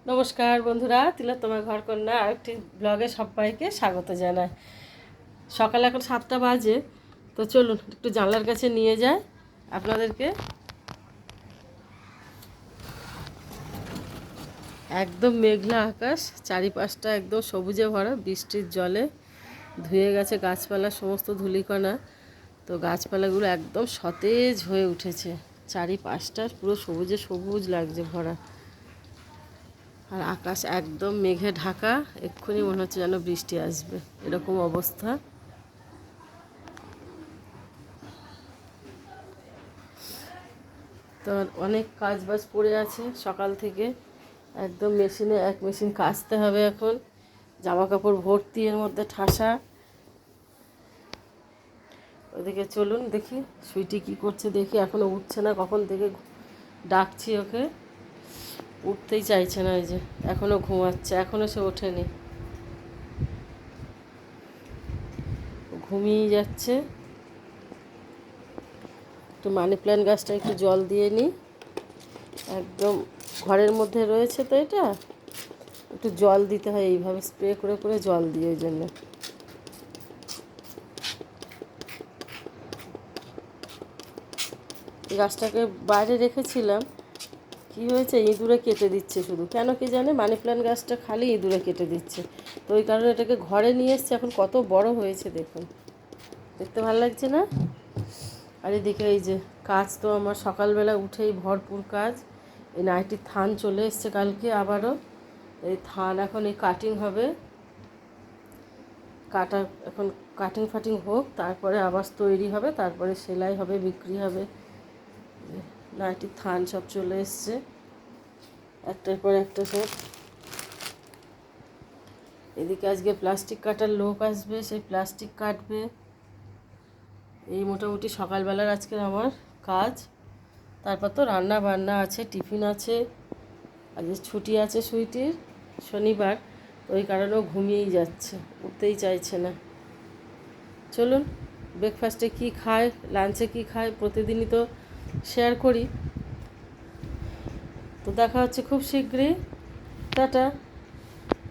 নমস্কার বন্ধুরা, তিলোত্তমা ঘরকন্যা আরেকটি ব্লগে সবাইকে স্বাগত জানাই। সকাল এখন 7টা বাজে, তো চলুন একটু জানলার কাছে নিয়ে যাই আপনাদেরকে। একদম মেঘলা আকাশ, চারিপাশটা একদম সবুজে ভরা, বৃষ্টির জলে ধুয়ে গেছে গাছপালা, সমস্ত ধূলিকণা। তো গাছপালাগুলো একদম সতেজ হয়ে উঠেছে, চারিপাশটা পুরো সবুজে সবুজ লাগছে ভরা। আর আকাশ একদম মেঘে ঢাকা, এক্ষুনি মনে হচ্ছে যেন বৃষ্টি আসবে, এরকম অবস্থা। তো অনেক কাজ বাজ পড়ে আছে সকাল থেকে, একদম এক মেশিন কাচতে হবে এখন। জামা কাপড় ভর্তি এর মধ্যে ঠাসা। ওদিকে চলুন দেখি সুইটি কি করছে, দেখি এখনো উঠছে না, কখন থেকে ডাকছি ওকে, উঠতেই চাইছে না। ওই যে এখনো ঘুমাচ্ছে, এখনো সে ওঠেনি, ঘুমিয়ে যাচ্ছে। একটু মানি প্ল্যান্ট গাছটা একটু জল দিয়ে নিই, একদম ঘরের মধ্যে রয়েছে তো, এটা একটু জল দিতে হয়, এইভাবে স্প্রে করে করে জল দিই। ওই জন্য গাছটাকে বাইরে রেখেছিলাম, কি হয়েছে, ইঁদুরে কেটে দিচ্ছে শুধু, কেন কি জানে, মানি প্ল্যান্ট গাছটা খালি ইঁদুরে কেটে দিচ্ছে। তো ওই কারণে এটাকে ঘরে নিয়ে এসছে, এখন কত বড় হয়েছে দেখুন, দেখতে ভালো লাগছে না? আর এদিকে এই যে কাজ তো আমার সকালবেলা উঠেই ভরপুর কাজ। এই নাইটির থান চলে এসছে কালকে আবারও, এই থান এখন এই কাটিং হবে, এখন কাটিং ফাটিং হোক, তারপরে আবার তৈরি হবে, তারপরে সেলাই হবে, বিক্রি হবে। নাইটির থান সব চলে এসছে একটার পর একটা সব। এদিকে আজকে প্লাস্টিক কাটার লোক আসবে, সেই প্লাস্টিক কাটবে। এই মোটামুটি সকালবেলার আজকের আমার কাজ। তারপর তো রান্না বান্না আছে, টিফিন আছে। আজকে ছুটি আছে সুইটির, শনিবার, ওই কারণেও ঘুমিয়েই যাচ্ছে, উঠতেই চাইছে না। চলুন ব্রেকফাস্টে কী খায়, লাঞ্চে কী খায়, প্রতিদিনই তো শেয়ার করি। তো দেখা হচ্ছে খুব শীঘ্রই, টাটা।